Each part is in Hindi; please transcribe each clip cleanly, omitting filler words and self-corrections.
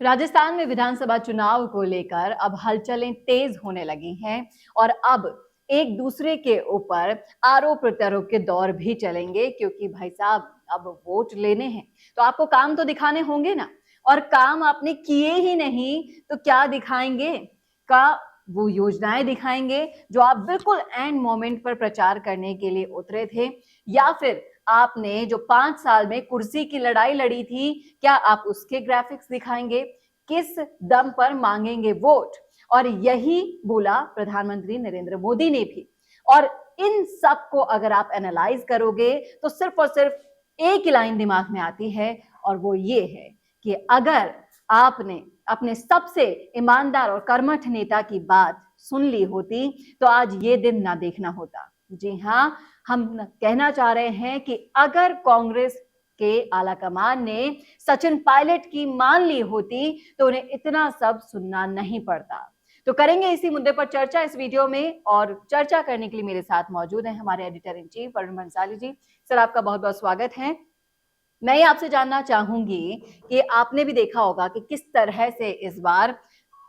राजस्थान में विधानसभा चुनाव को लेकर अब हलचलें तेज होने लगी हैं और अब एक दूसरे के ऊपर आरोप प्रत्यारोप के दौर भी चलेंगे, क्योंकि भाई साहब अब वोट लेने हैं तो आपको काम तो दिखाने होंगे ना। और काम आपने किए ही नहीं तो क्या दिखाएंगे? का वो योजनाएं दिखाएंगे जो आप बिल्कुल एंड मोमेंट पर प्रचार करने के लिए उतरे थे, या फिर आपने जो 5 साल में कुर्सी की लड़ाई लड़ी थी, क्या आप उसके ग्राफिक्स दिखाएंगे? किस दम पर मांगेंगे वोट? और यही बोला प्रधानमंत्री नरेंद्र मोदी ने भी। और इन सब को अगर आप एनालाइज करोगे तो सिर्फ और सिर्फ एक ही लाइन दिमाग में आती है, और वो ये है कि अगर आपने अपने सबसे ईमानदार और कर्मठ नेता की बात सुन ली होती तो आज ये दिन ना देखना होता। जी हाँ, हम कहना चाह रहे हैं कि अगर कांग्रेस के आलाकमान ने सचिन पायलट की मान ली होती तो उन्हें इतना सब सुनना नहीं पड़ता। तो करेंगे इसी मुद्दे पर चर्चा इस वीडियो में, और चर्चा करने के लिए मेरे साथ मौजूद हैं हमारे editor in chief Varun Bhansali ji. Sir, आपका बहुत बहुत स्वागत है। मैं आपसे जानना चाहूंगी कि आपने भी देखा होगा कि किस तरह से इस बार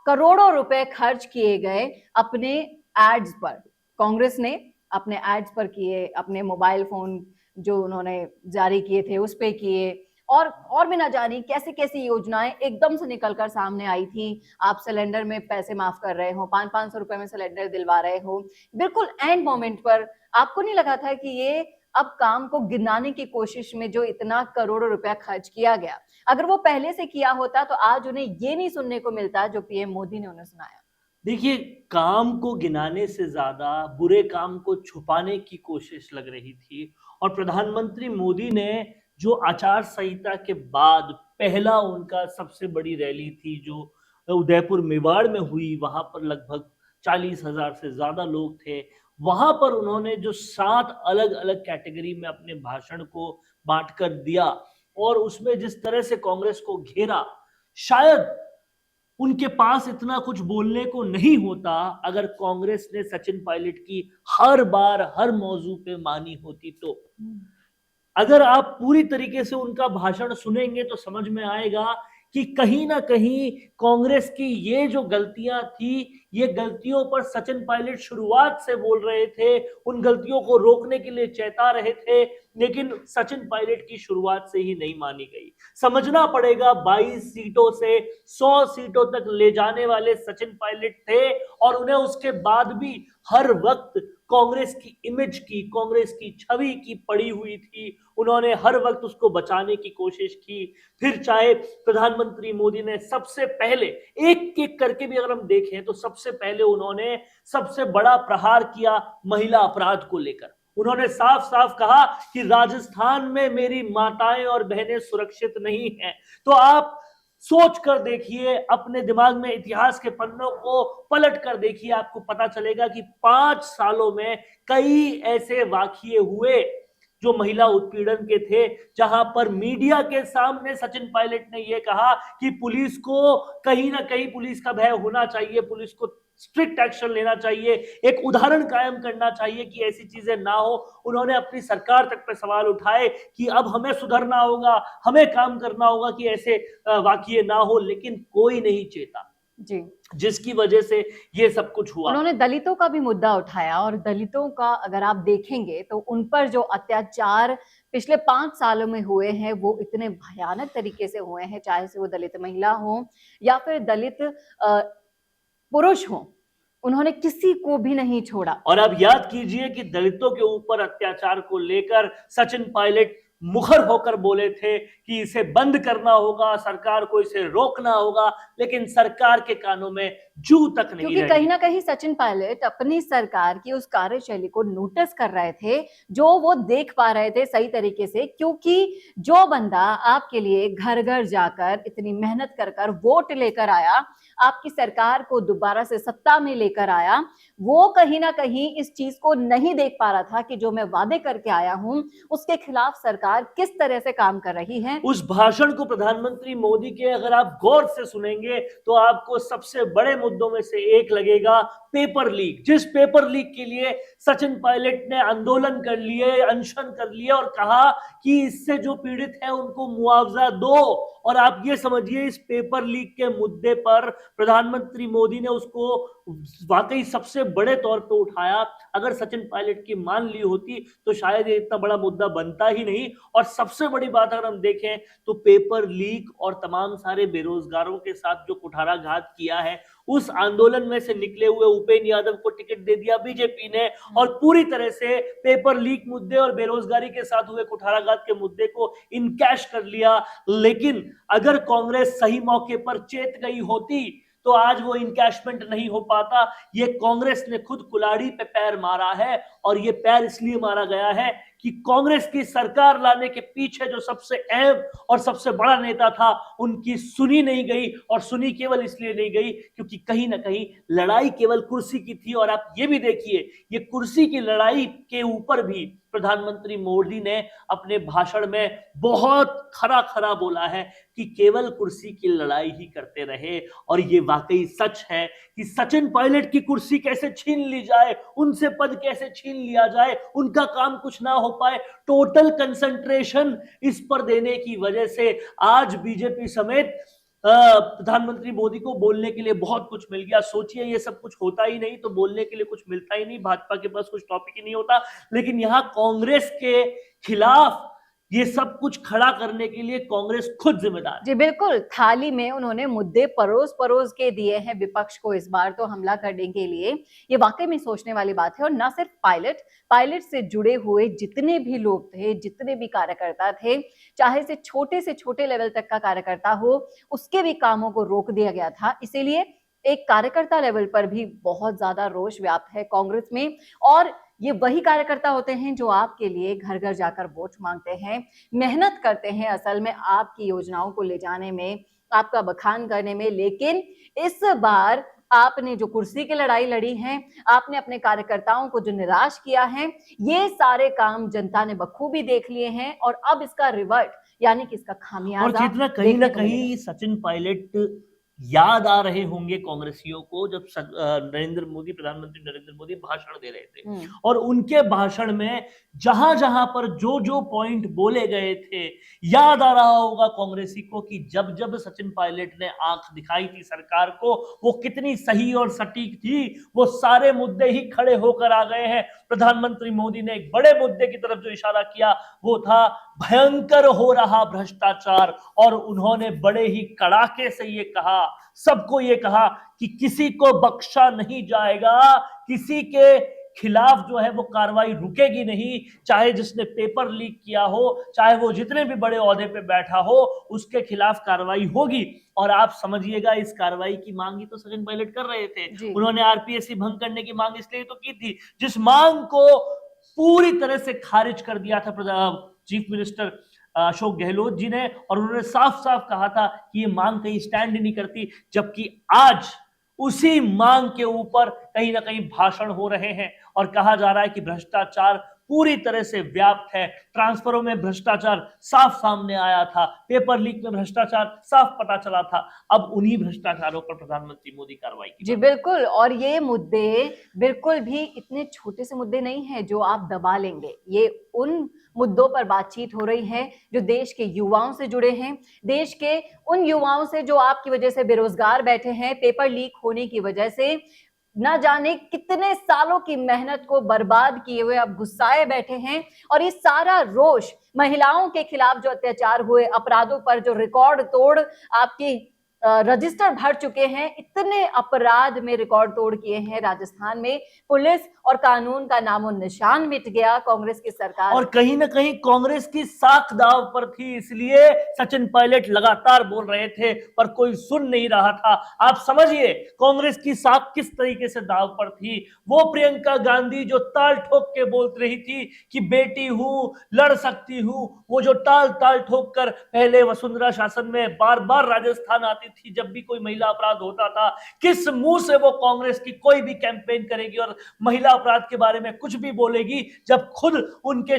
करोड़ों रुपए खर्च किए गए अपने एड्स पर। कांग्रेस ने अपने एड्स पर किए, अपने मोबाइल फोन जो उन्होंने जारी किए थे उस पे किए, और भी ना जानी कैसी कैसी योजनाएं एकदम से निकलकर सामने आई थी। आप सिलेंडर में पैसे माफ कर रहे हो, 500-500 रुपए में सिलेंडर दिलवा रहे हो, बिल्कुल एंड मोमेंट पर। आपको नहीं लगा था कि ये अब काम को गिनाने की कोशिश में जो इतना करोड़ों रुपया खर्च किया गया, अगर वो पहले से किया होता तो आज उन्हें ये नहीं सुनने को मिलता जो पीएम मोदी ने उन्हें सुनाया? देखिए, काम को गिनाने से ज्यादा बुरे काम को छुपाने की कोशिश लग रही थी। और प्रधानमंत्री मोदी ने जो आचार संहिता के बाद पहला उनका सबसे बड़ी रैली थी जो उदयपुर मेवाड़ में हुई, वहां पर लगभग 40,000 से ज्यादा लोग थे। वहां पर उन्होंने जो 7 अलग अलग कैटेगरी में अपने भाषण को बांट कर दिया और उसमें जिस तरह से कांग्रेस को घेरा, शायद उनके पास इतना कुछ बोलने को नहीं होता अगर कांग्रेस ने सचिन पायलट की हर बार हर मौजू पे मानी होती तो। अगर आप पूरी तरीके से उनका भाषण सुनेंगे तो समझ में आएगा कि कहीं ना कहीं कांग्रेस की ये जो गलतियां थी, ये गलतियों पर सचिन पायलट शुरुआत से बोल रहे थे, उन गलतियों को रोकने के लिए चेता रहे थे, लेकिन सचिन पायलट की शुरुआत से ही नहीं मानी गई। समझना पड़ेगा, 22 सीटों से 100 सीटों तक ले जाने वाले सचिन पायलट थे और उन्हें उसके बाद भी हर वक्त कांग्रेस की इमेज की, कांग्रेस की छवि की पड़ी हुई थी। उन्होंने हर वक्त उसको बचाने की कोशिश की। फिर चाहे प्रधानमंत्री मोदी ने सबसे पहले एक एक करके भी अगर हम देखें तो सबसे पहले उन्होंने सबसे बड़ा प्रहार किया महिला अपराध को लेकर। उन्होंने साफ साफ कहा कि राजस्थान में मेरी माताएं और बहनें सुरक्षित नहीं हैं। तो आप सोच कर देखिए, अपने दिमाग में इतिहास के पन्नों को पलट कर देखिए, आपको पता चलेगा कि 5 सालों में कई ऐसे वाकये हुए जो महिला उत्पीड़न के थे, जहां पर मीडिया के सामने सचिन पायलट ने यह कहा कि पुलिस को कहीं ना कहीं पुलिस का भय होना चाहिए, पुलिस को स्ट्रिक्ट एक्शन लेना चाहिए, एक उदाहरण कायम करना चाहिए कि ऐसी चीजें ना हो। उन्होंने अपनी सरकार तक पे सवाल उठाए कि अब हमें सुधरना होगा, हमें काम करना होगा कि ऐसे वाकये ना हो, लेकिन कोई नहीं चेता, जी। जिसकी वजह से ये सब कुछ हुआ। उन्होंने दलितों का भी मुद्दा उठाया, और दलितों का अगर आप देखेंगे तो उन पर जो अत्याचार पिछले 5 सालों में हुए हैं वो इतने भयानक तरीके से हुए हैं, चाहे से वो दलित महिला हो या फिर दलित पुरुष हो, उन्होंने किसी को भी नहीं छोड़ा। और अब याद कीजिए कि दलितों के ऊपर अत्याचार को लेकर सचिन पायलट मुखर होकर बोले थे कि इसे बंद करना होगा, सरकार को इसे रोकना होगा, लेकिन सरकार के कानों में जू तक नहीं क्योंकि रही। कहीं ना कहीं सचिन पायलट अपनी सरकार की उस कार्यशैली को नोटिस कर रहे थे, जो वो देख पा रहे थे सही तरीके से, क्योंकि जो बंदा आपके लिए घर घर जाकर इतनी मेहनत कर कर वोट लेकर आया, आपकी सरकार को दोबारा से सत्ता में लेकर आया, वो कहीं ना कहीं इस चीज को नहीं देख पा रहा था कि जो मैं वादे करके आया हूं उसके खिलाफ सरकार किस तरह से काम कर रही है। उस भाषण को प्रधानमंत्री मोदी के अगर आप गौर से सुनेंगे तो आपको सबसे बड़े मुद्दों में से एक लगेगा पेपर लीक, जिस पेपर लीक के लिए सचिन पायलट ने आंदोलन कर लिए, अनशन कर लिए और कहा कि इससे जो पीड़ित है उनको मुआवजा दो। और आप ये समझिए, इस पेपर लीक के मुद्दे पर प्रधानमंत्री मोदी ने उसको वाकई सबसे बड़े तौर पे उठाया। अगर सचिन पायलट की मान ली होती तो शायद ये इतना बड़ा मुद्दा बनता ही नहीं। और सबसे बड़ी बात अगर हम देखें तो पेपर लीक और तमाम सारे बेरोजगारों के साथ जो कुठाराघात किया है, उस आंदोलन में से निकले हुए उपेंद्र यादव को टिकट दे दिया बीजेपी ने और पूरी तरह से पेपर लीक मुद्दे और बेरोजगारी के साथ हुए कुठाराघात के मुद्दे को इनकैश कर लिया। लेकिन अगर कांग्रेस सही मौके पर चेत गई होती तो आज वो इनकैशमेंट नहीं हो पाता। ये कांग्रेस ने खुद कुल्हाड़ी पे पैर मारा है और ये पैर इसलिए मारा गया है कि कांग्रेस की सरकार लाने के पीछे जो सबसे अहम और सबसे बड़ा नेता था, उनकी सुनी नहीं गई। और सुनी केवल इसलिए नहीं गई क्योंकि कहीं ना कहीं लड़ाई केवल कुर्सी की थी। और आप ये भी देखिए, ये कुर्सी की लड़ाई के ऊपर भी प्रधानमंत्री मोदी ने अपने भाषण में बहुत खरा खरा बोला है कि केवल कुर्सी की लड़ाई ही करते रहे। और ये वाकई सच है कि सचिन पायलट की कुर्सी कैसे छीन ली जाए, उनसे पद कैसे छीन लिया जाए, उनका काम कुछ ना हो पाए। टोटल कंसंट्रेशन इस पर देने की वजह से आज बीजेपी समेत प्रधानमंत्री मोदी को बोलने के लिए बहुत कुछ मिल गया। सोचिए, ये सब कुछ होता ही नहीं तो बोलने के लिए कुछ मिलता ही नहीं, भाजपा के पास कुछ टॉपिक ही नहीं होता। लेकिन यहां कांग्रेस के खिलाफ ये सब कुछ खड़ा करने के लिए कांग्रेस खुद जिम्मेदार है। जी बिल्कुल, थाली में उन्होंने मुद्दे परोस परोस के दिए हैं विपक्ष को इस बार तो हमला करने के लिए। ये वाकई में सोचने वाली बात है। और ना सिर्फ पायलट से जुड़े हुए जितने भी लोग थे, जितने भी कार्यकर्ता थे, चाहे से छोटे लेवल तक का कार्यकर्ता हो, उसके भी कामों को रोक दिया गया था। इसीलिए एक कार्यकर्ता लेवल पर भी बहुत ज्यादा रोष व्याप्त है कांग्रेस में। और ये वही कार्यकर्ता होते हैं जो आपके लिए घर घर जाकर वोट मांगते हैं, मेहनत करते हैं असल में आपकी योजनाओं को ले जाने में, आपका बखान करने में। लेकिन इस बार आपने जो कुर्सी की लड़ाई लड़ी है, आपने अपने कार्यकर्ताओं को जो निराश किया है, ये सारे काम जनता ने बखूबी देख लिए हैं। और अब इसका रिवर्ट यानी कि इसका और खामियाजा जितना कहीं ना देखने को मिलेगा। कहीं सचिन पायलट याद आ रहे होंगे कांग्रेसियों को जब प्रधानमंत्री नरेंद्र मोदी भाषण दे रहे थे और उनके भाषण में जहां जहां पर जो जो पॉइंट बोले गए थे, याद आ रहा होगा कांग्रेसी को कि जब जब सचिन पायलट ने आंख दिखाई थी सरकार को, वो कितनी सही और सटीक थी। वो सारे मुद्दे ही खड़े होकर आ गए हैं। प्रधानमंत्री मोदी ने एक बड़े मुद्दे की तरफ जो इशारा किया वो था भयंकर हो रहा भ्रष्टाचार। और उन्होंने बड़े ही कड़ाके से ये कहा, सबको ये कहा कि किसी को बख्शा नहीं जाएगा, किसी के खिलाफ जो है वो कार्रवाई रुकेगी नहीं। चाहे जिसने पेपर लीक किया हो, चाहे वो जितने भी बड़े ओहदे पे बैठा हो, उसके खिलाफ कार्रवाई होगी। और आप समझिएगा, इस कार्रवाई की मांग ही तो सचिन पायलट कर रहे थे। उन्होंने आरपीएससी भंग करने की मांग इसलिए तो की थी, जिस मांग को पूरी तरह से खारिज कर दिया था चीफ मिनिस्टर अशोक गहलोत जी ने। और उन्होंने साफ साफ कहा था कि ये मांग कहीं स्टैंड ही नहीं करती। जबकि आज उसी मांग के ऊपर कहीं ना कहीं भाषण हो रहे हैं और कहा जा रहा है कि भ्रष्टाचार पूरी तरह से व्याप्त है। ट्रांसफरों में भ्रष्टाचार साफ सामने आया था, पेपर लीक में भ्रष्टाचार साफ पता चला था। अब उन्हीं भ्रष्टाचारों पर प्रधानमंत्री मोदी कार्रवाई की। जी बिल्कुल, और ये मुद्दे बिल्कुल भी इतने छोटे से मुद्दे नहीं हैं जो आप दबा लेंगे। ये उन मुद्दों पर बातचीत हो रही है जो देश के युवाओं से जुड़े हैं, देश के उन युवाओं से जो आपकी वजह से बेरोजगार बैठे हैं, पेपर लीक होने की वजह से न जाने कितने सालों की मेहनत को बर्बाद किए हुए अब गुस्साए बैठे हैं। और ये सारा रोष महिलाओं के खिलाफ जो अत्याचार हुए, अपराधों पर जो रिकॉर्ड तोड़ आपकी रजिस्टर भर चुके हैं, इतने अपराध में रिकॉर्ड तोड़ किए हैं राजस्थान में, पुलिस और कानून का नामो निशान मिट गया कांग्रेस की सरकार। और कहीं ना कहीं कांग्रेस की साख दाव पर थी, इसलिए सचिन पायलट लगातार बोल रहे थे पर कोई सुन नहीं रहा था। आप समझिए कांग्रेस की साख किस तरीके से दाव पर थी। वो प्रियंका गांधी जो ताल ठोक के बोल रही थी कि बेटी हूं, लड़ सकती हूं, वो जो ताल ताल ठोक कर पहले वसुंधरा शासन में बार बार राजस्थान आती थी जब भी कोई महिला अपराध होता था, किस मुंह से वो कांग्रेस की कोई भी कैंपेन करेगी और महिला अपराध के बारे में कुछ भी बोलेगी, जब खुद उनके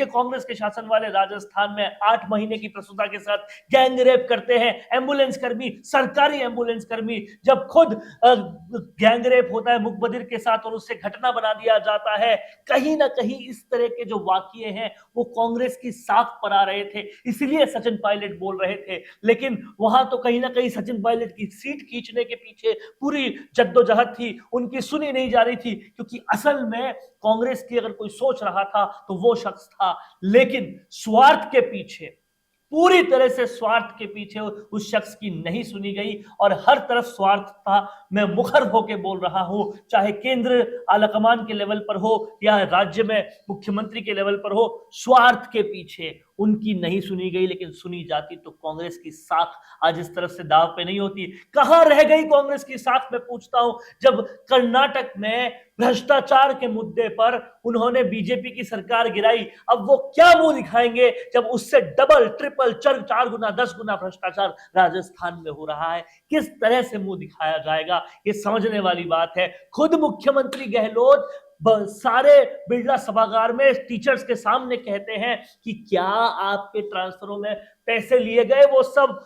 कांग्रेस के शासन वाले राजस्थान में 8 महीने की प्रसूता के साथ गैंग रेप करते हैं एम्बुलेंस कर्मी, सरकारी एम्बुलेंस कर्मी, जब खुद गैंग रेप होता है मुखबदिर के साथ और उससे घटना बना दिया जाता है। कहीं ना कहीं इस तरह के जो वाकये हैं वो कांग्रेस की साख पर आ रहे थे, इसलिए सचिन पायलट बोल रहे थे। लेकिन वहां तो कहीं ना कहीं सचिन पायलट की सीट खींचने के पीछे पूरी जद्दोजहद थी, उनकी सुनी नहीं जा रही थी, क्योंकि असल में कांग्रेस की अगर कोई सोच रहा था तो वो शख्स था। लेकिन स्वार्थ के पीछे, पूरी तरह से स्वार्थ के पीछे उस शख्स की नहीं सुनी गई और हर तरफ स्वार्थ था। मैं मुखर होकर बोल रहा हूं, चाहे केंद्र आलाकमान के लेवल पर हो या राज्य में मुख्यमंत्री के लेवल पर हो, स्वार्थ के पीछे उनकी नहीं सुनी गई। लेकिन सुनी जाती तो कांग्रेस की साख आज इस तरफ से दाव पे नहीं होती। कहां रह गई कांग्रेस की साख, मैं पूछता हूं। जब कर्नाटक में भ्रष्टाचार के मुद्दे पर उन्होंने बीजेपी की सरकार गिराई, अब वो क्या मुंह दिखाएंगे जब उससे डबल ट्रिपल 4 गुना 10 गुना भ्रष्टाचार राजस्थान में हो रहा है? किस तरह से मुंह दिखाया जाएगा, ये समझने वाली बात है। खुद मुख्यमंत्री गहलोत सारे बिरला सभागार में टीचर्स के सामने कहते हैं कि क्या आपके ट्रांसफरों में पैसे लिए गए, वो सब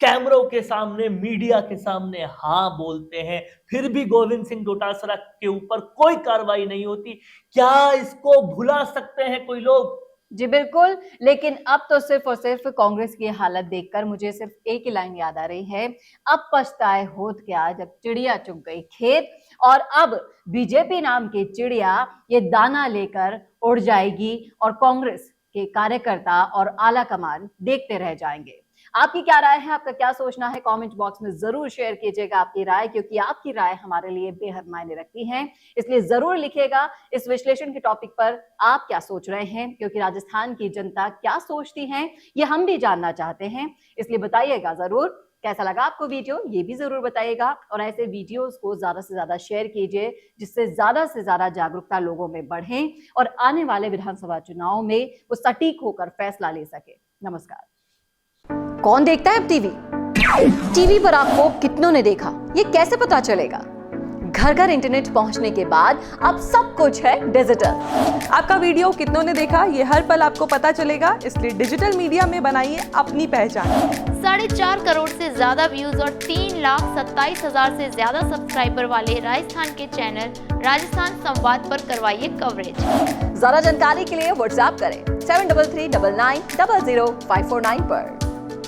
कैमरों के सामने, मीडिया के सामने हाँ बोलते हैं, फिर भी गोविंद सिंह डोटासरा के ऊपर कोई कार्रवाई नहीं होती। क्या इसको भुला सकते हैं कोई लोग? जी बिल्कुल, लेकिन अब तो सिर्फ और सिर्फ कांग्रेस की हालत देखकर मुझे सिर्फ एक ही लाइन याद आ रही है, अब पछताए होत क्या जब चिड़िया चुग गई खेत। और अब बीजेपी नाम की चिड़िया ये दाना लेकर उड़ जाएगी और कांग्रेस के कार्यकर्ता और आला कमान देखते रह जाएंगे। आपकी क्या राय है, आपका क्या सोचना है, कमेंट बॉक्स में जरूर शेयर कीजिएगा आपकी राय, क्योंकि आपकी राय हमारे लिए बेहद मायने रखती है। इसलिए जरूर लिखिएगा इस विश्लेषण के टॉपिक पर आप क्या सोच रहे हैं, क्योंकि राजस्थान की जनता क्या सोचती है ये हम भी जानना चाहते हैं। इसलिए बताइएगा जरूर कैसा लगा आपको वीडियो, ये भी जरूर बताइएगा। और ऐसे वीडियोस को ज्यादा से ज्यादा शेयर कीजिए, जिससे ज्यादा से ज्यादा जागरूकता लोगों में बढ़े और आने वाले विधानसभा चुनाव में वो सटीक होकर फैसला ले सके। नमस्कार। कौन देखता है अब टीवी? टीवी पर आपको कितनों ने देखा ये कैसे पता चलेगा? घर घर इंटरनेट पहुंचने के बाद अब सब कुछ है डिजिटल। आपका वीडियो कितनों ने देखा ये हर पल आपको पता चलेगा, इसलिए डिजिटल मीडिया में बनाइए अपनी पहचान। 4.5 करोड़ से ज्यादा व्यूज और 3,27,000 से ज्यादा सब्सक्राइबर वाले राजस्थान के चैनल राजस्थान संवाद पर करवाइए कवरेज। ज्यादा जानकारी के लिए व्हाट्सएप करें 7339900549 पर।